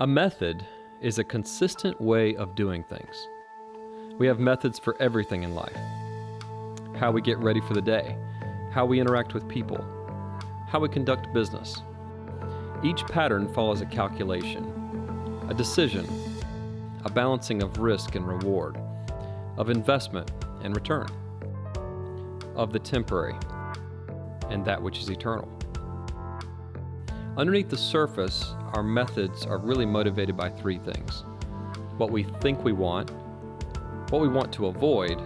A method is a consistent way of doing things. We have methods for everything in life. How we get ready for the day, how we interact with people, how we conduct business. Each pattern follows a calculation, a decision, a balancing of risk and reward, of investment and return, of the temporary and that which is eternal. Underneath the surface, our methods are really motivated by three things: what we think we want, what we want to avoid,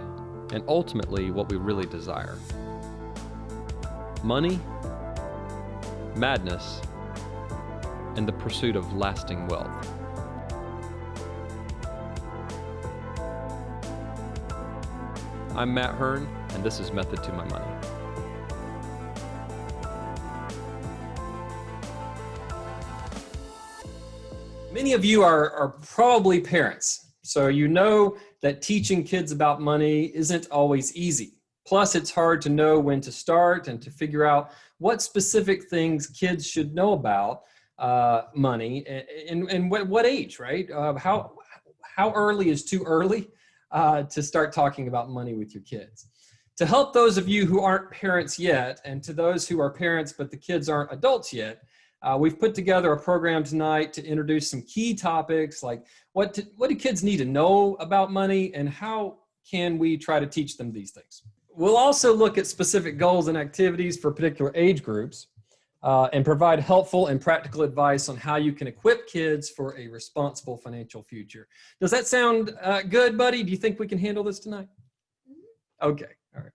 and ultimately what we really desire. Money, madness, and the pursuit of lasting wealth. I'm Matt Hearn, and this is Method to My Money. Many of you are probably parents, so you know that teaching kids about money isn't always easy. Plus, it's hard to know when to start and to figure out what specific things kids should know about money and what age, right? How early is too early to start talking about money with your kids? To help those of you who aren't parents yet, and to those who are parents but the kids aren't adults yet, we've put together a program tonight to introduce some key topics like what do kids need to know about money and how can we try to teach them these things. We'll also look at specific goals and activities for particular age groups and provide helpful and practical advice on how you can equip kids for a responsible financial future. Does that sound good, buddy? Do you think we can handle this tonight? Okay, all right.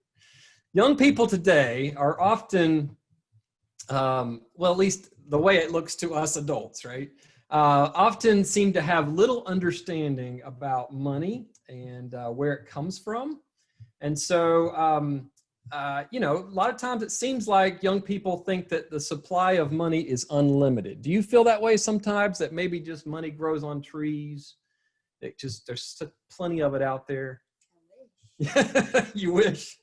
Young people today are often, well, at least the way it looks to us adults, right? Often seem to have little understanding about money and where it comes from. And so, a lot of times it seems like young people think that the supply of money is unlimited. Do you feel that way sometimes, that maybe just money grows on trees? There's plenty of it out there. You wish.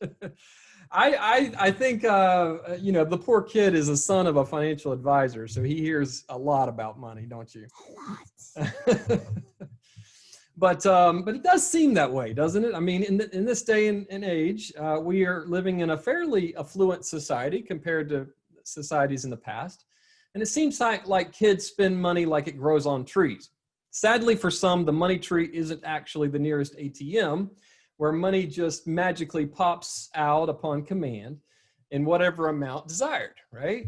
I think, the poor kid is a son of a financial advisor, so he hears a lot about money, don't you? A lot. But it does seem that way, doesn't it? I mean, in this day and age, we are living in a fairly affluent society compared to societies in the past. And it seems like kids spend money like it grows on trees. Sadly, for some, the money tree isn't actually the nearest ATM, where money just magically pops out upon command in whatever amount desired, right?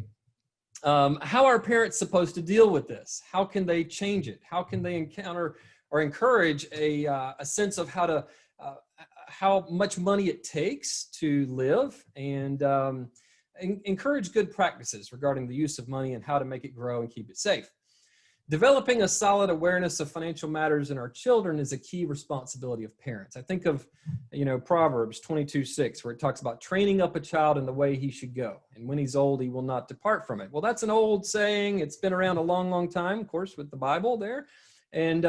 How are parents supposed to deal with this? How can they change it? How can they encounter or encourage a sense of how much money it takes to live and encourage good practices regarding the use of money and how to make it grow and keep it safe? Developing a solid awareness of financial matters in our children is a key responsibility of parents. I think of, Proverbs 22:6, where it talks about training up a child in the way he should go, and when he's old, he will not depart from it. Well, that's an old saying. It's been around a long, long time, of course, with the Bible there. And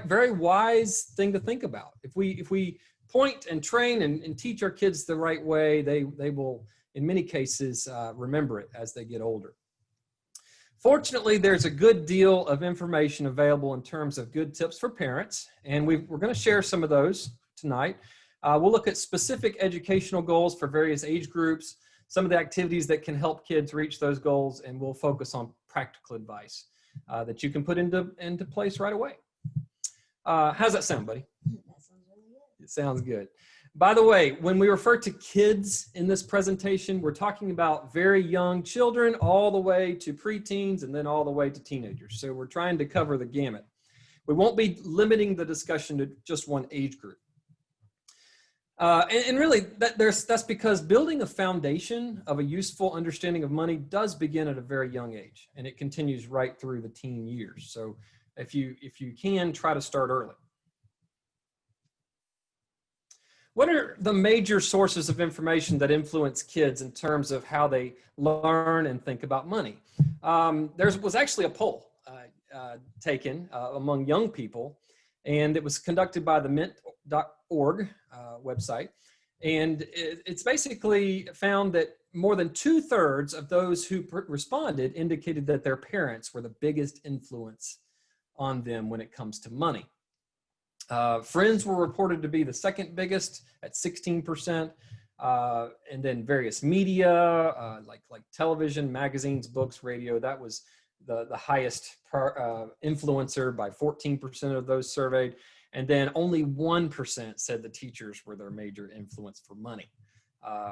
very wise thing to think about. If we point and train and teach our kids the right way, they will, in many cases, remember it as they get older. Fortunately, there's a good deal of information available in terms of good tips for parents, and we're going to share some of those tonight. We'll look at specific educational goals for various age groups, some of the activities that can help kids reach those goals, and we'll focus on practical advice that you can put into place right away. How's that sound, buddy? That sounds really good. It sounds good. By the way, when we refer to kids in this presentation, we're talking about very young children all the way to preteens and then all the way to teenagers. So we're trying to cover the gamut. We won't be limiting the discussion to just one age group. And really, that's because building a foundation of a useful understanding of money does begin at a very young age, and it continues right through the teen years. So if you can, try to start early. What are the major sources of information that influence kids in terms of how they learn and think about money? There was actually a poll taken among young people, and it was conducted by the mint.org website. And it's basically found that more than 2/3 of those who responded indicated that their parents were the biggest influence on them when it comes to money. Friends were reported to be the second biggest at 16%. And then various media, like television, magazines, books, radio, that was the highest influencer by 14% of those surveyed. And then only 1% said the teachers were their major influence for money,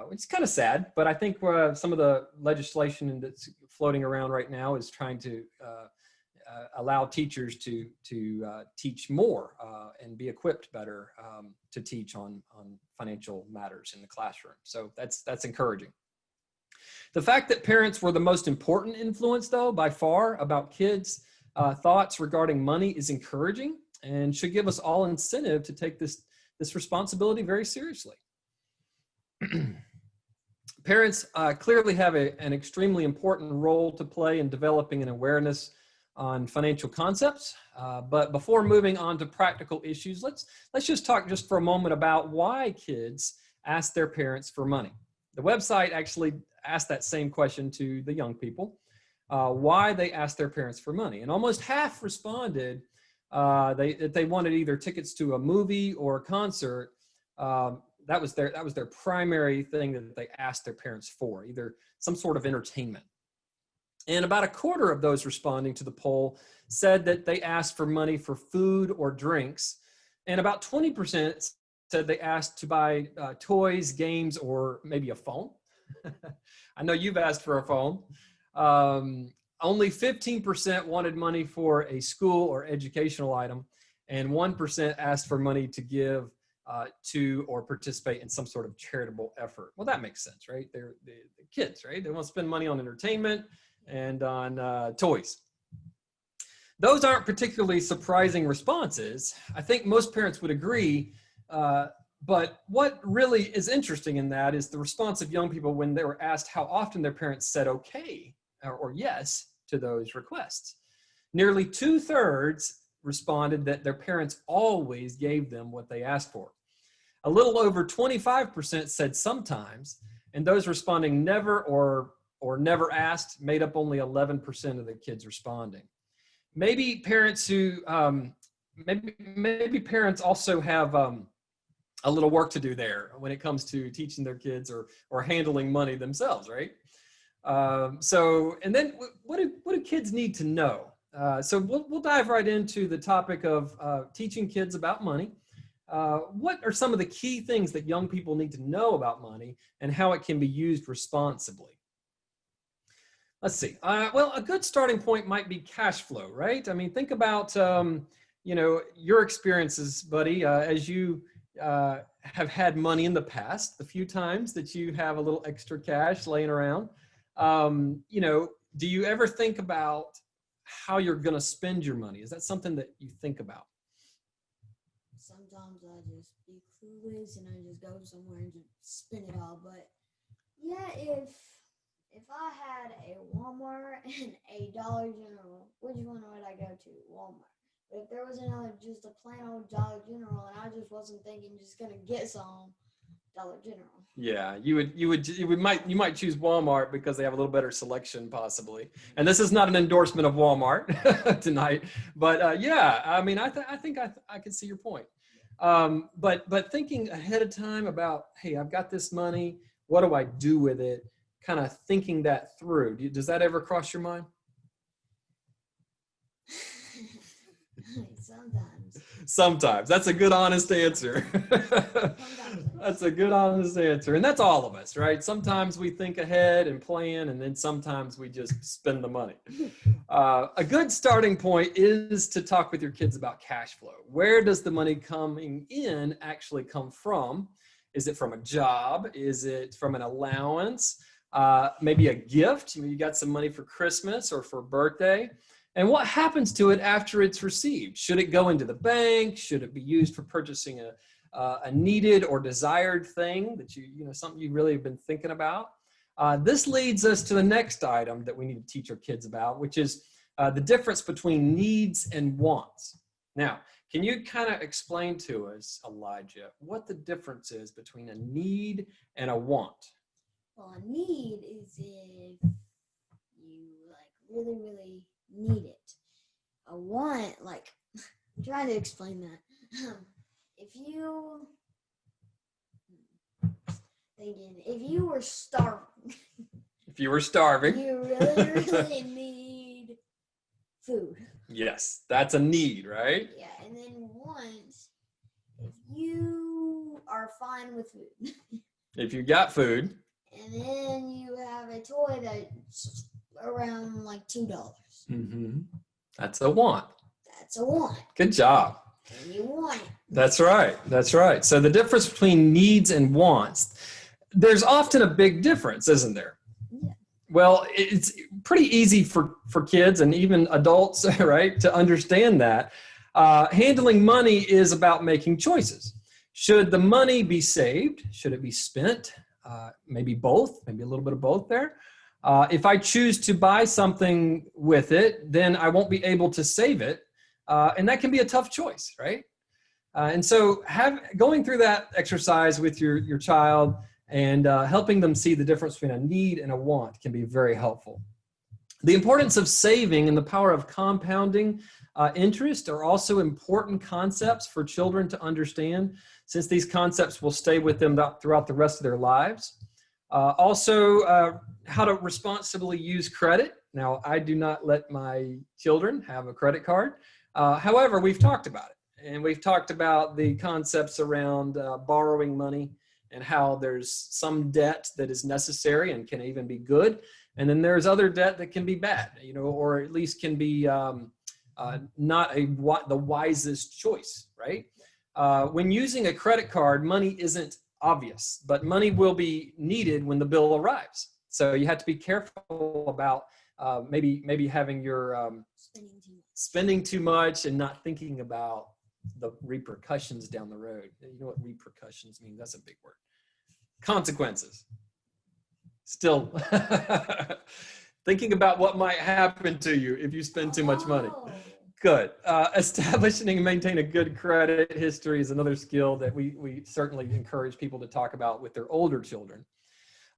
which is kind of sad. But I think some of the legislation that's floating around right now is trying to allow teachers to teach more and be equipped better to teach on financial matters in the classroom. So that's encouraging. The fact that parents were the most important influence, though, by far, about kids' thoughts regarding money is encouraging and should give us all incentive to take this responsibility very seriously. Parents clearly have an extremely important role to play in developing an awareness on financial concepts. But before moving on to practical issues, let's just talk just for a moment about why kids ask their parents for money. The website actually asked that same question to the young people, why they asked their parents for money. And almost half responded that they wanted either tickets to a movie or a concert. That was their primary thing that they asked their parents for, either some sort of entertainment. And about a quarter of those responding to the poll said that they asked for money for food or drinks. And about 20% said they asked to buy toys, games, or maybe a phone. I know you've asked for a phone. Only 15% wanted money for a school or educational item, and 1% asked for money to give to or participate in some sort of charitable effort. Well, that makes sense, right? They're the kids, right? They want to spend money on entertainment and on toys. Those aren't particularly surprising responses. I think most parents would agree, but what really is interesting in that is the response of young people when they were asked how often their parents said okay or yes to those requests. Nearly 2/3 responded that their parents always gave them what they asked for. A little over 25% said sometimes, and those responding never or never asked made up only 11% of the kids responding. Maybe parents who, maybe parents also have a little work to do there when it comes to teaching their kids or handling money themselves, right? And then what do kids need to know? So we'll dive right into the topic of teaching kids about money. What are some of the key things that young people need to know about money and how it can be used responsibly? Let's see. Well, a good starting point might be cash flow, right? I mean, think about, your experiences, buddy, as you have had money in the past, the few times that you have a little extra cash laying around. Do you ever think about how you're going to spend your money? Is that something that you think about? Sometimes I just be clueless and I just go somewhere and just spend it all. But yeah, if I had a Walmart and a Dollar General, which one would I go to? Walmart. But if there was just a plain old Dollar General and I just wasn't thinking just gonna get some, Dollar General. Yeah, you might choose Walmart because they have a little better selection possibly. And this is not an endorsement of Walmart tonight, but yeah, I mean, I think I can see your point. But thinking ahead of time about, hey, I've got this money, what do I do with it? Kind of thinking that through. Does that ever cross your mind? Sometimes. That's a good, honest answer. That's a good, honest answer. And that's all of us, right? Sometimes we think ahead and plan, and then sometimes we just spend the money. A good starting point is to talk with your kids about cash flow. Where does the money coming in actually come from? Is it from a job? Is it from an allowance? Maybe a gift? You got some money for Christmas or for birthday? And what happens to it after it's received? Should it go into the bank? Should it be used for purchasing a needed or desired thing that something you really have been thinking about? This leads us to the next item that we need to teach our kids about, which is the difference between needs and wants. Now, can you kind of explain to us, Elijah, what the difference is between a need and a want? Well, a need is if you really, really need it. A want, trying to explain that. If you were starving, If you were starving, you really need food. yes, that's a need, right? Yeah, and then once, if you are fine with food, If you got food, and then you have a toy that's around like $2, that's a want. that's a want. Good job. And you want it. That's right. That's right. So the difference between needs and wants, there's often a big difference, isn't there? Yeah. Well, it's pretty easy for kids and even adults, right, to understand that. Handling money is about making choices. Should the money be saved? Should it be spent? Maybe both, maybe a little bit of both there. If I choose to buy something with it, then I won't be able to save it. And that can be a tough choice, right? And so going through that exercise with your child and helping them see the difference between a need and a want can be very helpful. The importance of saving and the power of compounding interest are also important concepts for children to understand, since these concepts will stay with them throughout the rest of their lives. Also, how to responsibly use credit. Now, I do not let my children have a credit card. However, we've talked about it, and we've talked about the concepts around borrowing money and how there's some debt that is necessary and can even be good. And then there's other debt that can be bad, or at least can be not the wisest choice, right? When using a credit card, money isn't obvious, but money will be needed when the bill arrives. So you have to be careful about maybe having your spending too much and not thinking about the repercussions down the road. You know what repercussions mean? That's a big word. Consequences. Still thinking about what might happen to you if you spend too much money. Good. Establishing and maintain a good credit history is another skill that we certainly encourage people to talk about with their older children.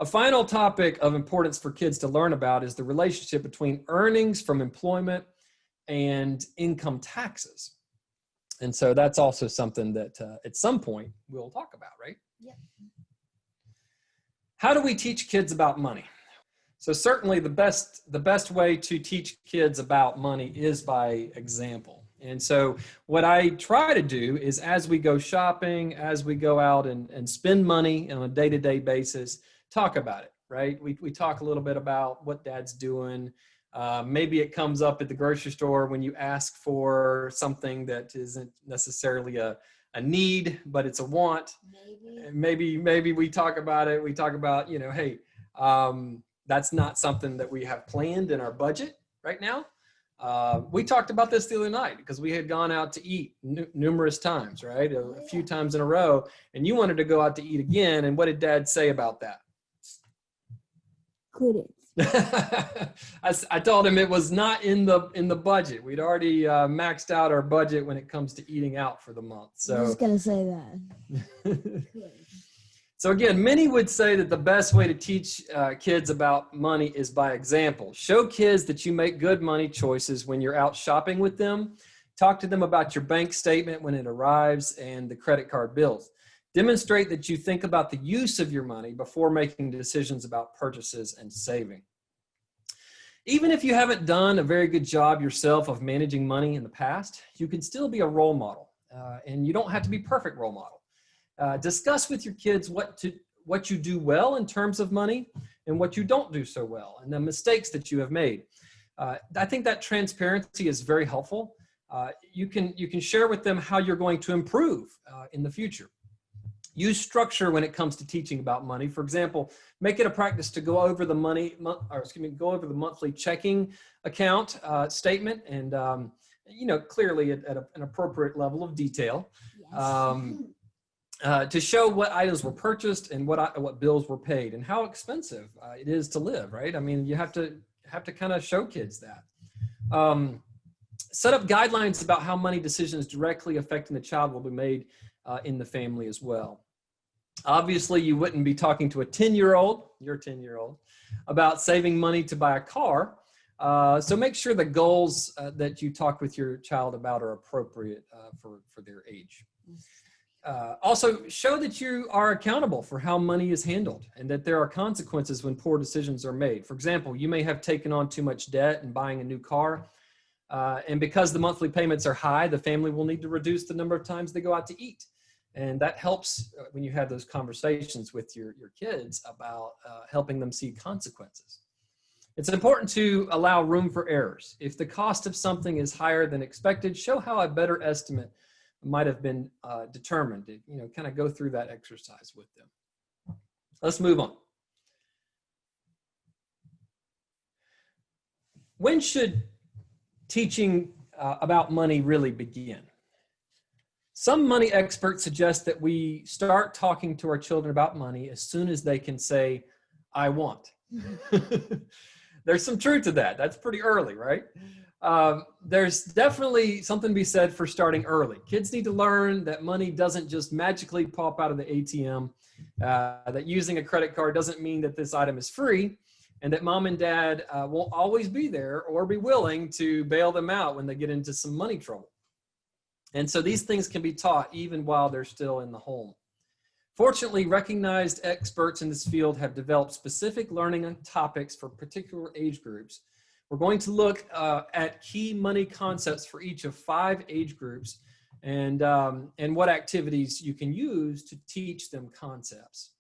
A final topic of importance for kids to learn about is the relationship between earnings from employment and income taxes. And so that's also something that at some point we'll talk about, right? Yeah. How do we teach kids about money? So certainly the best way to teach kids about money is by example. And so what I try to do is, as we go shopping, as we go out and spend money on a day-to-day basis, talk about it, right? We talk a little bit about what dad's doing. Maybe it comes up at the grocery store when you ask for something that isn't necessarily a need, but it's a want. Maybe we talk about it. We talk about, hey, that's not something that we have planned in our budget right now. We talked about this the other night because we had gone out to eat numerous times, right? A few times in a row, and you wanted to go out to eat again. And what did Dad say about that? Couldn't. I told him it was not in the budget. We'd already maxed out our budget when it comes to eating out for the month. So I was gonna say that. So again, many would say that the best way to teach kids about money is by example. Show kids that you make good money choices when you're out shopping with them. Talk to them about your bank statement when it arrives and the credit card bills. Demonstrate that you think about the use of your money before making decisions about purchases and saving. Even if you haven't done a very good job yourself of managing money in the past, you can still be a role model, and you don't have to be a perfect role model. Discuss with your kids what you do well in terms of money and what you don't do so well, and the mistakes that you have made. I think that transparency is very helpful. You can share with them how you're going to improve in the future. Use structure when it comes to teaching about money. For example, make it a practice to go over the monthly checking account statement, and clearly at an appropriate level of detail. Yes. To show what items were purchased and what bills were paid and how expensive it is to live, right? I mean, you have to kind of show kids that. Set up guidelines about how money decisions directly affecting the child will be made in the family as well. Obviously, you wouldn't be talking to your 10-year-old, about saving money to buy a car, So make sure the goals that you talk with your child about are appropriate for their age. Also, show that you are accountable for how money is handled and that there are consequences when poor decisions are made. For example, you may have taken on too much debt and buying a new car. And because the monthly payments are high, the family will need to reduce the number of times they go out to eat. And that helps when you have those conversations with your kids about helping them see consequences. It's important to allow room for errors. If the cost of something is higher than expected, show how a better estimate might have been determined. Kind of go through that exercise with them. Let's move on. When should teaching about money really begin? Some money experts suggest that we start talking to our children about money as soon as they can say, "I want." There's some truth to that. That's pretty early, right? There's definitely something to be said for starting early. Kids need to learn that money doesn't just magically pop out of the ATM, that using a credit card doesn't mean that this item is free, and that mom and dad won't always be there or be willing to bail them out when they get into some money trouble. And so these things can be taught even while they're still in the home. Fortunately, recognized experts in this field have developed specific learning topics for particular age groups. We're going to look at key money concepts for each of 5 age groups and what activities you can use to teach them concepts.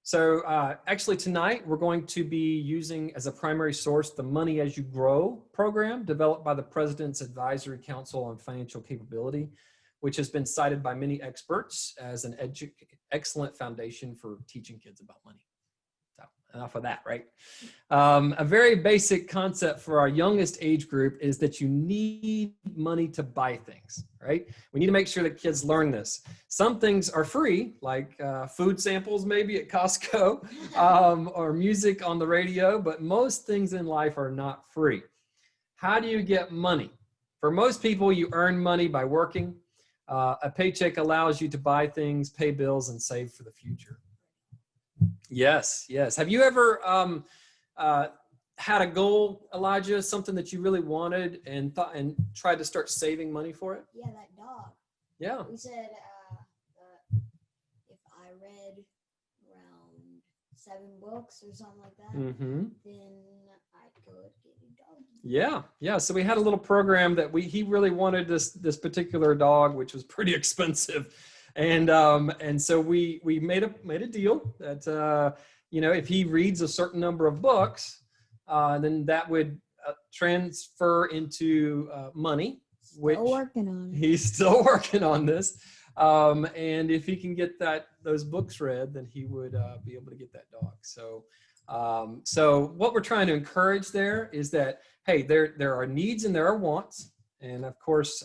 So actually tonight, we're going to be using as a primary source the Money as You Grow program developed by the President's Advisory Council on Financial Capability, which has been cited by many experts as an excellent foundation for teaching kids about money. So enough of that, right? A very basic concept for our youngest age group is that you need money to buy things, right? We need to make sure that kids learn this. Some things are free, like food samples maybe at Costco or music on the radio, but most things in life are not free. How do you get money? For most people, you earn money by working. A paycheck allows you to buy things, pay bills, and save for the future. Yes, yes. Have you ever had a goal, Elijah, something that you really wanted and thought and tried to start saving money for it? Yeah, that dog. Yeah. We said if I read around 7 books or something like that, then I could get a dog. Yeah, yeah. So we had a little program that he really wanted this particular dog, which was pretty expensive. And so we made a deal that if he reads a certain number of books, then that would transfer into money. Still working on it. He's still working on this. And if he can get those books read, then he would be able to get that dog. So what we're trying to encourage there is that, hey, there are needs and there are wants. And of course,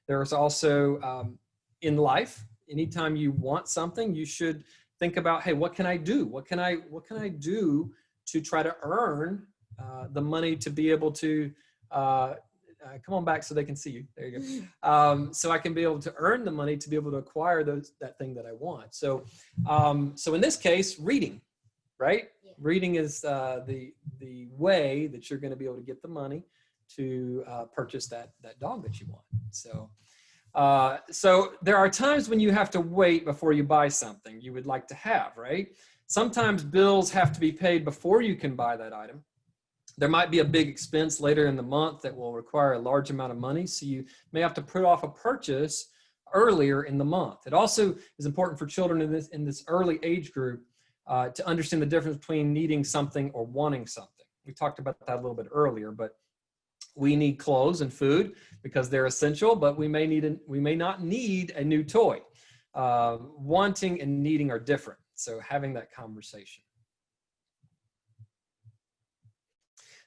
there's also in life, anytime you want something, you should think about, hey, what can I do? What can I do to try to earn the money to be able to come on back so they can see you. There you go. So I can be able to earn the money to be able to acquire that thing that I want. So in this case, reading, right? Yeah. Reading is the way that you're going to be able to get the money to purchase that dog that you want. So there are times when you have to wait before you buy something you would like to have, right? Sometimes bills have to be paid before you can buy that item. There might be a big expense later in the month that will require a large amount of money, so you may have to put off a purchase earlier in the month. It also is important for children in this early age group to understand the difference between needing something or wanting something. We talked about that a little bit earlier, but we need clothes and food because they're essential, but we may not need a new toy. Wanting and needing are different, so having that conversation.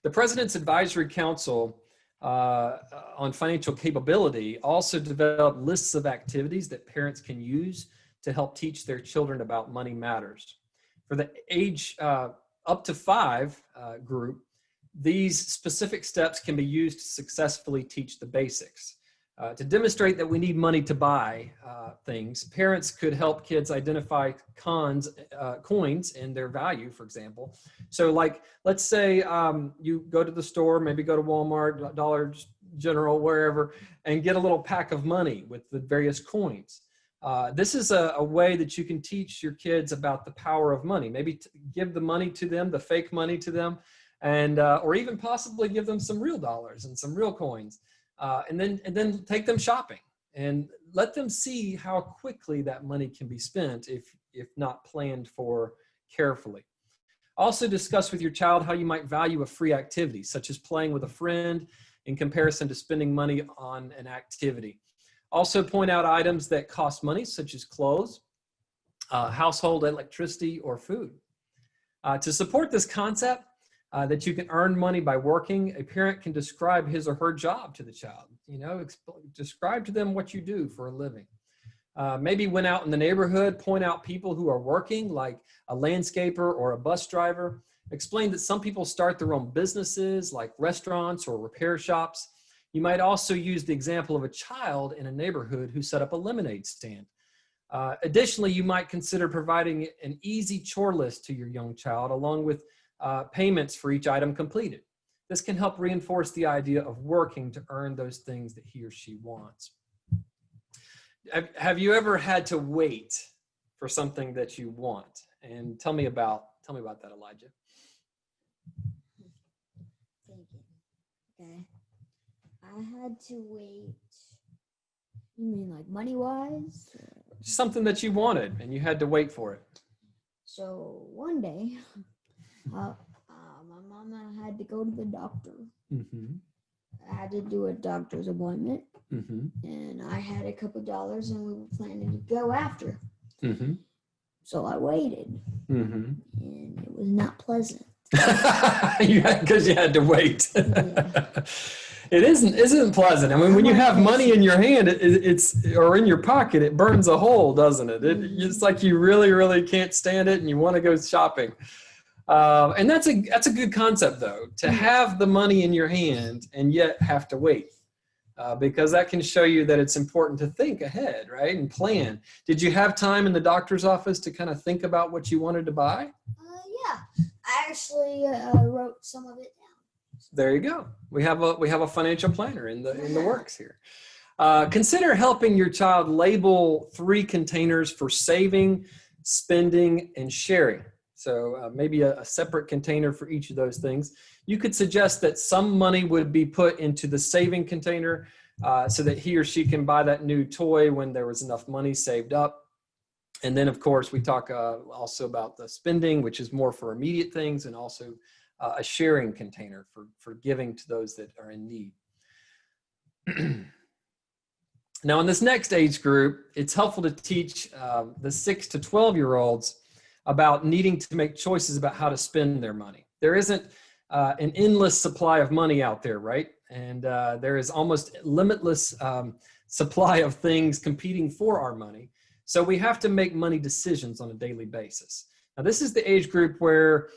The President's Advisory Council on Financial Capability also developed lists of activities that parents can use to help teach their children about money matters. For the age up to 5 group, these specific steps can be used to successfully teach the basics. To demonstrate that we need money to buy things, parents could help kids identify coins and their value, for example. So like, let's say you go to the store, maybe go to Walmart, Dollar General, wherever, and get a little pack of money with the various coins. This is a way that you can teach your kids about the power of money. Maybe give the money to them, the fake money to them, and or even possibly give them some real dollars and some real coins. And then take them shopping and let them see how quickly that money can be spent if not planned for carefully. Also discuss with your child how you might value a free activity, such as playing with a friend in comparison to spending money on an activity. Also point out items that cost money, such as clothes, household electricity, or food. To support this concept, that you can earn money by working, a parent can describe his or her job to the child. Describe to them what you do for a living. Maybe when out in the neighborhood, point out people who are working, like a landscaper or a bus driver. Explain that some people start their own businesses, like restaurants or repair shops. You might also use the example of a child in a neighborhood who set up a lemonade stand. Additionally, you might consider providing an easy chore list to your young child, along with payments for each item completed. This can help reinforce the idea of working to earn those things that he or she wants. Have you ever had to wait for something that you want? And tell me about that, Elijah. Okay. I had to wait. You mean like money-wise? Something that you wanted and you had to wait for it. So one day, my mama had to go to the doctor. Mm-hmm. I had to do a doctor's appointment, mm-hmm. and I had a couple dollars, and we were planning to go after. Mm-hmm. So I waited, mm-hmm. and it was not pleasant. Because you had to wait. Yeah. It isn't pleasant. I mean, when you have money in your hand, it's or in your pocket, it burns a hole, doesn't it? It's like you really, really can't stand it, and you want to go shopping. And that's a good concept, though, to have the money in your hand and yet have to wait, because that can show you that it's important to think ahead, right, and plan. Did you have time in the doctor's office to kind of think about what you wanted to buy? Yeah, I actually wrote some of it down. There you go. We have a financial planner in the works here. Consider helping your child label 3 containers for saving, spending, and sharing. So maybe a separate container for each of those things. You could suggest that some money would be put into the saving container so that he or she can buy that new toy when there was enough money saved up. And then, of course, we talk also about the spending, which is more for immediate things, and also a sharing container for giving to those that are in need. Now, in this next age group, it's helpful to teach the 6 to 12-year-olds about needing to make choices about how to spend their money. There isn't an endless supply of money out there, right? And there is almost limitless supply of things competing for our money. So we have to make money decisions on a daily basis. Now, this is the age group where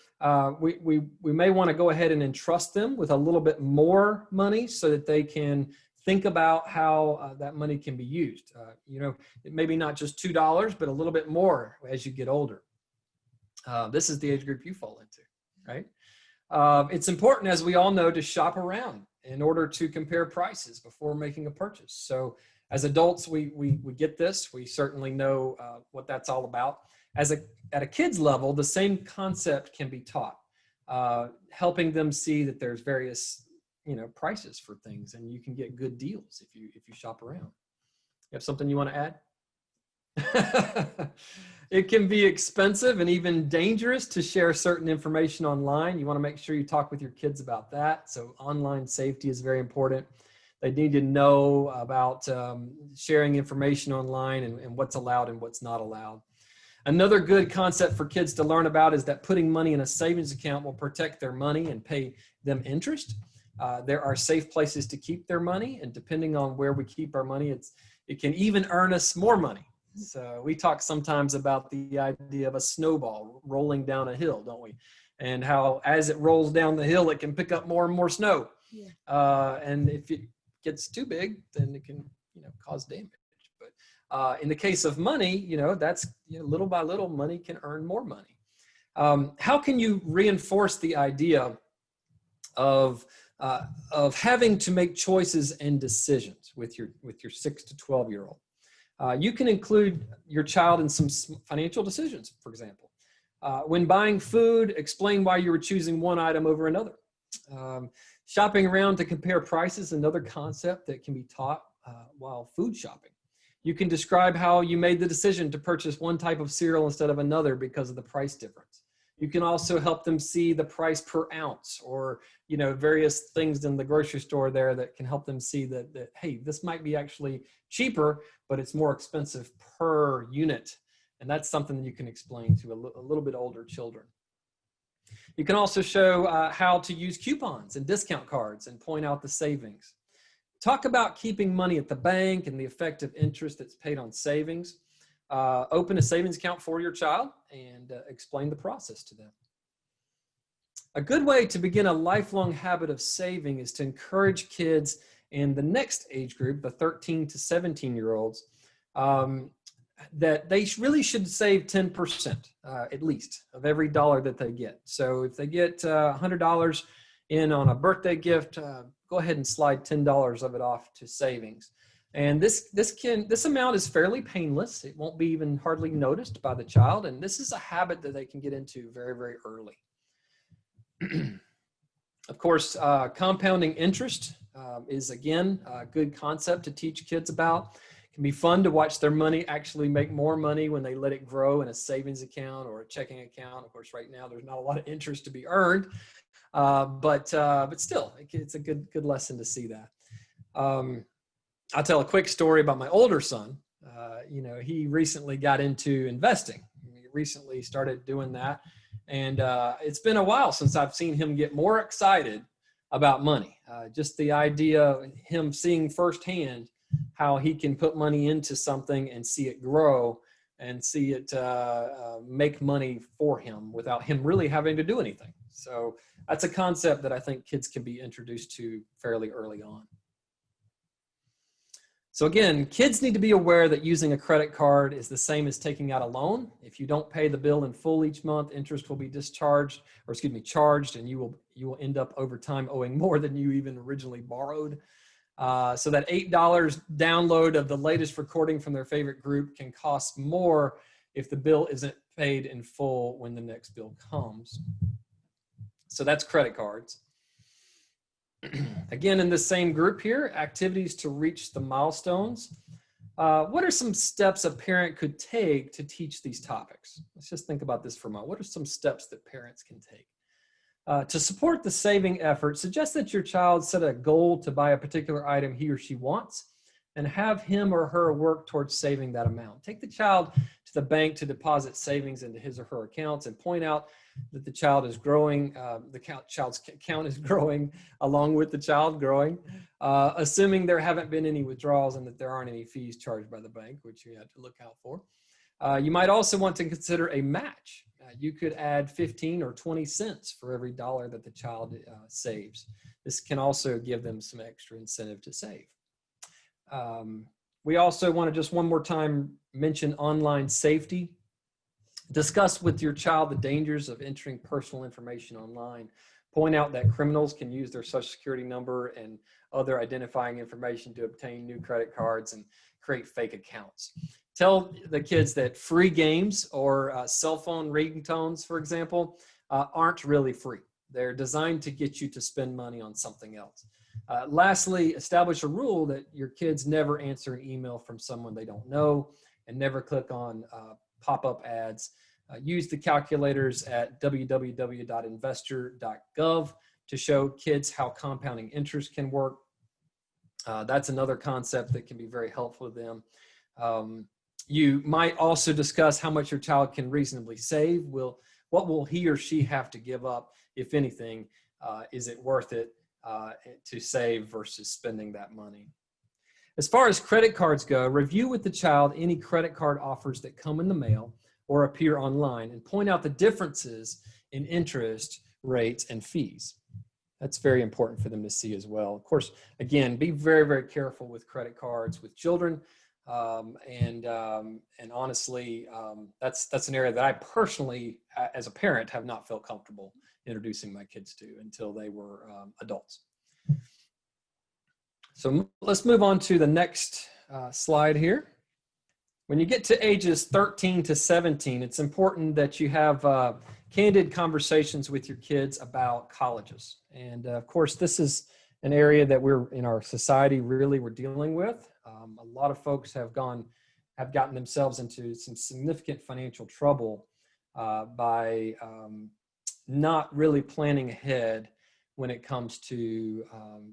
we may want to go ahead and entrust them with a little bit more money so that they can think about how that money can be used. Maybe not just $2, but a little bit more as you get older. This is the age group you fall into, right? It's important, as we all know, to shop around in order to compare prices before making a purchase. So as adults, we get this. We certainly know what that's all about. At a kid's level, the same concept can be taught, helping them see that there's various prices for things, and you can get good deals if you shop around. You have something you want to add? It can be expensive and even dangerous to share certain information online. You want to make sure you talk with your kids about that. So online safety is very important. They need to know about sharing information online and what's allowed and what's not allowed. Another good concept for kids to learn about is that putting money in a savings account will protect their money and pay them interest. There are safe places to keep their money, and depending on where we keep our money, it can even earn us more money. So we talk sometimes about the idea of a snowball rolling down a hill, don't we? And how as it rolls down the hill, it can pick up more and more snow. Yeah. And if gets too big, then it can, cause damage. But in the case of money, that's little by little, money can earn more money. How can you reinforce the idea of having to make choices and decisions with your 6 to 12-year-old? You can include your child in some financial decisions, for example. When buying food, explain why you were choosing one item over another. Shopping around to compare prices, another concept that can be taught while food shopping. You can describe how you made the decision to purchase one type of cereal instead of another because of the price difference. You can also help them see the price per ounce, or various things in the grocery store there that can help them see that hey, this might be actually cheaper, but it's more expensive per unit. And that's something that you can explain to a little bit older children. You can also show how to use coupons and discount cards and point out the savings. Talk about keeping money at the bank and the effective interest that's paid on savings. Open a savings account for your child and explain the process to them. A good way to begin a lifelong habit of saving is to encourage kids in the next age group, the 13 to 17-year-olds, that they really should save 10% at least of every dollar that they get. So if they get $100 in on a birthday gift, go ahead and slide $10 of it off to savings. And this amount is fairly painless. It won't be even hardly noticed by the child. And this is a habit that they can get into very, very early. Of course, compounding interest is, again, a good concept to teach kids about. It can be fun to watch their money actually make more money when they let it grow in a savings account or a checking account. Of course, right now, there's not a lot of interest to be earned, but still, it's a good lesson to see that. I'll tell a quick story about my older son. He recently got into investing. He recently started doing that. And it's been a while since I've seen him get more excited about money. Just the idea of him seeing firsthand how he can put money into something and see it grow and see it make money for him without him really having to do anything. So that's a concept that I think kids can be introduced to fairly early on. So again, kids need to be aware that using a credit card is the same as taking out a loan. If you don't pay the bill in full each month, interest will be charged, and you will end up over time owing more than you even originally borrowed. So that $8 download of the latest recording from their favorite group can cost more if the bill isn't paid in full when the next bill comes. So that's credit cards. Again, in the same group here, activities to reach the milestones. What are some steps a parent could take to teach these topics? Let's just think about this for a moment. What are some steps that parents can take? To support the saving effort, suggest that your child set a goal to buy a particular item he or she wants and have him or her work towards saving that amount. Take the child to the bank to deposit savings into his or her accounts and point out that the child is growing, child's account is growing along with the child growing, assuming there haven't been any withdrawals and that there aren't any fees charged by the bank, which you have to look out for. You might also want to consider a match. You could add 15 or 20 cents for every dollar that the child saves. This can also give them some extra incentive to save. We also want to just one more time mention online safety. Discuss with your child the dangers of entering personal information online. Point out that criminals can use their social security number and other identifying information to obtain new credit cards and create fake accounts. Tell the kids that free games or cell phone ringtones, for example, aren't really free. They're designed to get you to spend money on something else. Lastly, establish a rule that your kids never answer an email from someone they don't know and never click on pop-up ads. Use the calculators at www.investor.gov to show kids how compounding interest can work. That's another concept that can be very helpful to them. You might also discuss how much your child can reasonably save. What will he or she have to give up, if anything? Is it worth it to save versus spending that money? As far as credit cards go, review with the child any credit card offers that come in the mail or appear online and point out the differences in interest rates and fees. That's very important for them to see as well. Of course, again, be very, very careful with credit cards with children. And honestly, that's an area that I personally, as a parent, have not felt comfortable introducing my kids to until they were adults. So let's move on to the next slide here. When you get to ages 13 to 17, it's important that you have candid conversations with your kids about colleges. And of course, this is an area that we're in our society we're dealing with. A lot of folks have gotten themselves into some significant financial trouble by not really planning ahead when it comes to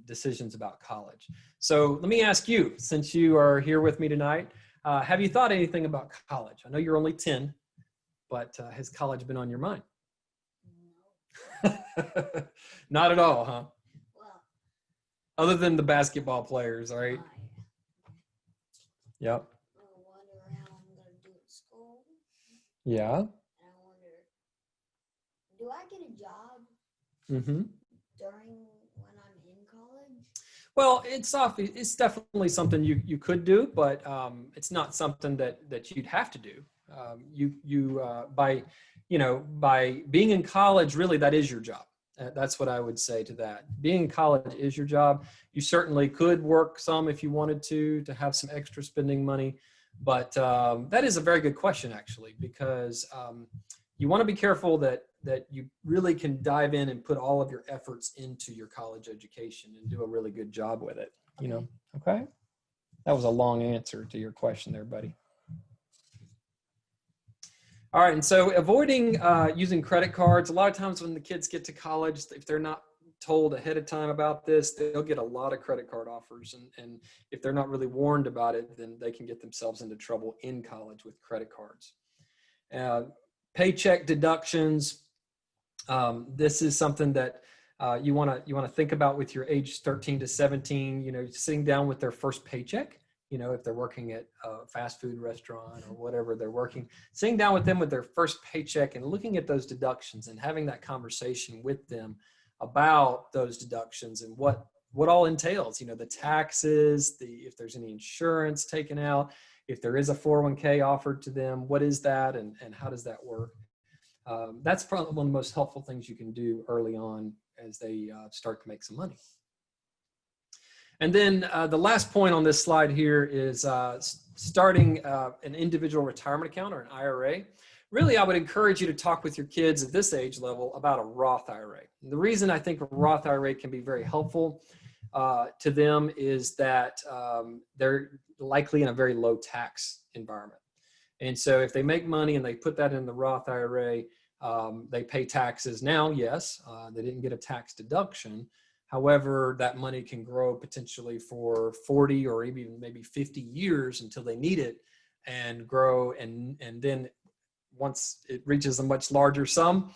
decisions about college. So let me ask you, since you are here with me tonight, have you thought anything about college? I know you're only 10, but has college been on your mind? No. Not at all, huh? Well, other than the basketball players, right? Yep. I wonder how I'm going to do at school. Yeah. And I wonder, do I get a job during when I'm in college? Well, it's definitely something you could do, but it's not something that you'd have to do. By being in college, really, that is your job. That's what I would say to that. Being in college is your job. You certainly could work some if you wanted to have some extra spending money. But that is a very good question, actually, because you want to be careful that you really can dive in and put all of your efforts into your college education and do a really good job with it. Okay? That was a long answer to your question there, buddy. All right, and so avoiding using credit cards. A lot of times when the kids get to college, if they're not told ahead of time about this, they'll get a lot of credit card offers. And if they're not really warned about it, then they can get themselves into trouble in college with credit cards. Paycheck deductions. This is something that you want to think about with your age 13 to 17, sitting down with their first paycheck. If they're working at a fast food restaurant or whatever they're working, sitting down with them with their first paycheck and looking at those deductions and having that conversation with them about those deductions and what all entails, the taxes, if there's any insurance taken out, if there is a 401k offered to them, what is that and how does that work? That's probably one of the most helpful things you can do early on as they start to make some money. And then the last point on this slide here is starting an individual retirement account or an IRA. Really, I would encourage you to talk with your kids at this age level about a Roth IRA. And the reason I think a Roth IRA can be very helpful to them is that they're likely in a very low tax environment. And so if they make money and they put that in the Roth IRA, they pay taxes now, yes, they didn't get a tax deduction. However, that money can grow potentially for 40 or even maybe 50 years until they need it and grow. And then once it reaches a much larger sum,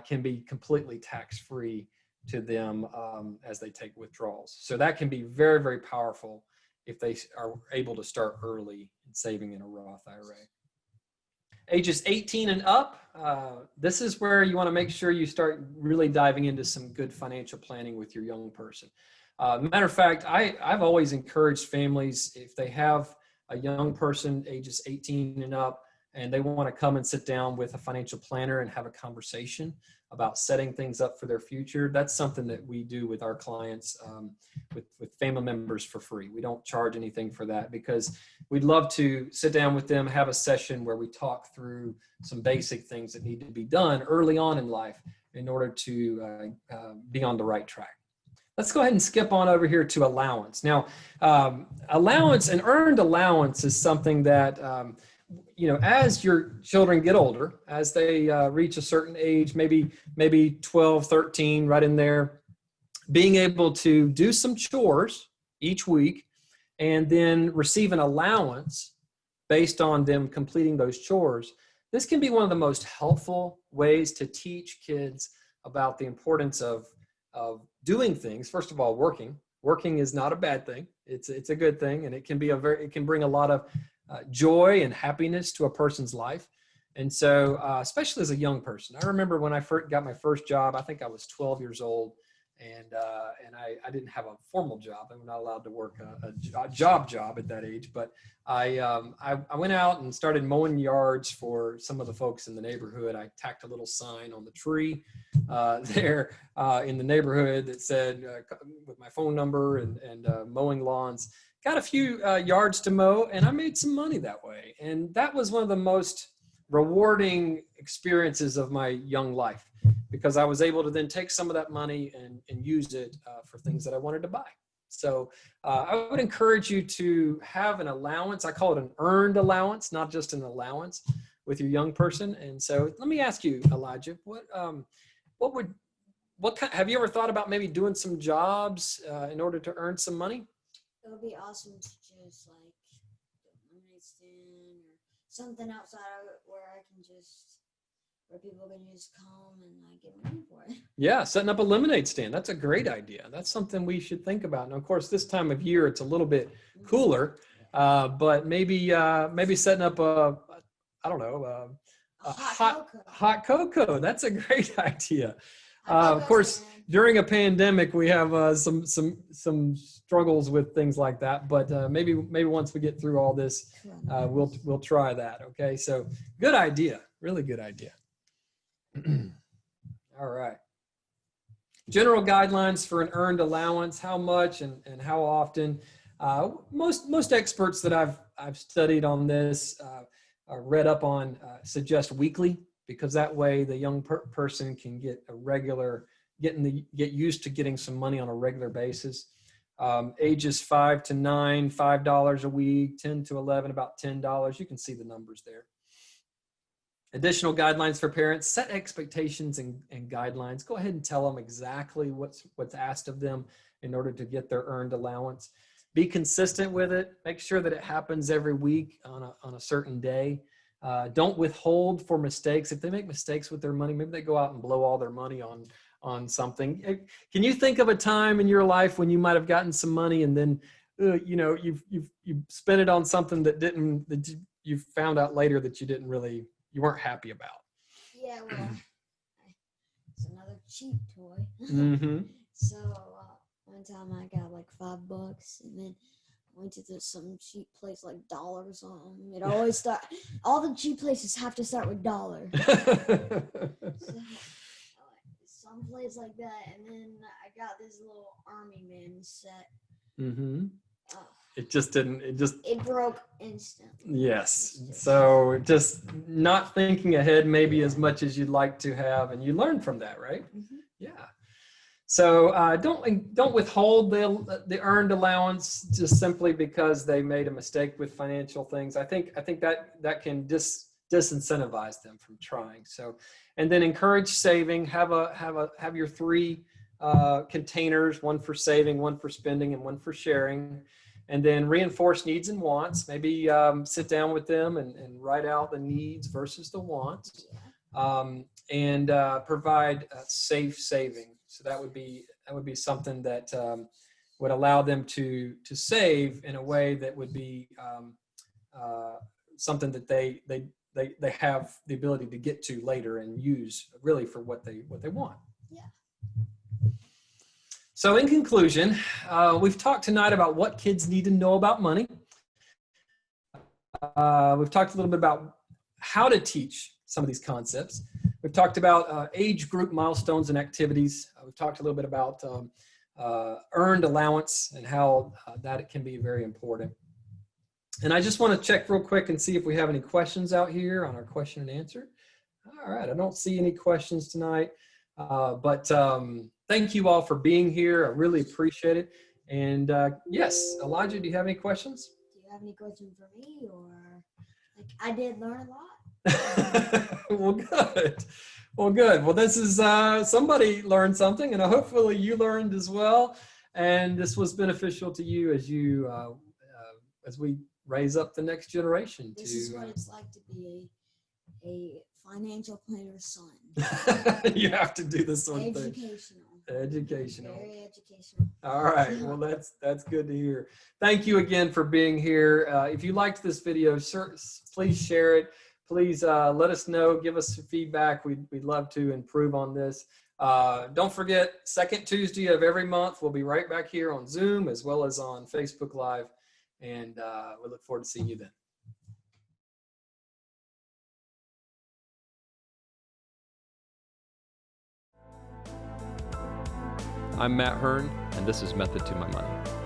can be completely tax-free to them as they take withdrawals. So that can be very, very powerful if they are able to start early in saving in a Roth IRA. Ages 18 and up, this is where you want to make sure you start really diving into some good financial planning with your young person. Matter of fact, I've always encouraged families, if they have a young person ages 18 and up, and they want to come and sit down with a financial planner and have a conversation about setting things up for their future. That's something that we do with our clients, with family members for free. We don't charge anything for that because we'd love to sit down with them, have a session where we talk through some basic things that need to be done early on in life in order to be on the right track. Let's go ahead and skip on over here to allowance. Now, allowance and earned allowance is something that as your children get older, as they reach a certain age, maybe 12, 13, right in there, being able to do some chores each week and then receive an allowance based on them completing those chores. This can be one of the most helpful ways to teach kids about the importance of doing things. First of all, working. Working is not a bad thing. It's a good thing, and it can bring a lot of joy and happiness to a person's life. And so, especially as a young person, I remember when I first got my first job, I think I was 12 years old, And I didn't have a formal job. I'm not allowed to work a job at that age, but I went out and started mowing yards for some of the folks in the neighborhood. I tacked a little sign on the tree there in the neighborhood that said with my phone number and mowing lawns. Got a few yards to mow, and I made some money that way. And that was one of the most rewarding experiences of my young life, because I was able to then take some of that money and use it for things that I wanted to buy. So I would encourage you to have an allowance. I call it an earned allowance, not just an allowance, with your young person. And so let me ask you, Elijah, have you ever thought about maybe doing some jobs in order to earn some money? It would be awesome to just like do a lemonade stand or something outside of it where people can just come and get money for it. Yeah, setting up a lemonade stand. That's a great idea. That's something we should think about. Now, of course, this time of year, it's a little bit cooler, but maybe setting up a hot cocoa. That's a great idea. Of course, during a pandemic, we have some struggles with things like that. But maybe once we get through all this, we'll try that. Okay, so good idea, really good idea. All right. General guidelines for an earned allowance: how much and how often. Most experts that I've studied on this, read up on, suggest weekly, because that way the young person can get get used to getting some money on a regular basis. Ages 5 to 9, $5 a week, 10 to 11, about $10. You can see the numbers there. Additional guidelines for parents: set expectations and guidelines. Go ahead and tell them exactly what's asked of them in order to get their earned allowance. Be consistent with it. Make sure that it happens every week on a certain day. Don't withhold for mistakes. If they make mistakes with their money, maybe they go out and blow all their money on something. Can you think of a time in your life when you might have gotten some money and then you've spent it on something that you found out later that you weren't happy about? Yeah, well, it's another cheap toy. Mm-hmm. So one time I got like $5, and then went to some cheap place like Dollar or something. It always all the cheap places have to start with $. So, some place like that, and then I got this little Army Man set. Mm-hmm. It broke instantly. Yes. So just not thinking ahead maybe as much as you'd like to have, and you learn from that, right? Mm-hmm. Yeah. So don't withhold the earned allowance just simply because they made a mistake with financial things. I think that can disincentivize them from trying. So, and then encourage saving. Have your 3 containers: one for saving, one for spending, and one for sharing. And then reinforce needs and wants. Maybe sit down with them and write out the needs versus the wants, and provide safe saving. So that would be something that would allow them to save in a way that would be something that they have the ability to get to later and use really for what they want. Yeah. So in conclusion, we've talked tonight about what kids need to know about money. We've talked a little bit about how to teach some of these concepts. We've talked about age group milestones and activities. We've talked a little bit about earned allowance and how that can be very important. And I just want to check real quick and see if we have any questions out here on our question and answer. All right, I don't see any questions tonight, but thank you all for being here. I really appreciate it. And yes, Elijah, do you have any questions? Do you have any questions for me, or like I did learn a lot? Well, good. Well, this is somebody learned something, and hopefully you learned as well. And this was beneficial to you as we raise up the next generation. This is what it's like to be a financial planner's son. You have to do this sort of thing. Educational. Very educational. All right. Well, that's good to hear. Thank you again for being here. If you liked this video, please share it. Please let us know. Give us some feedback. We'd love to improve on this. Don't forget, second Tuesday of every month, we'll be right back here on Zoom as well as on Facebook Live. And we look forward to seeing you then. I'm Matt Hearn, and this is Method to My Money.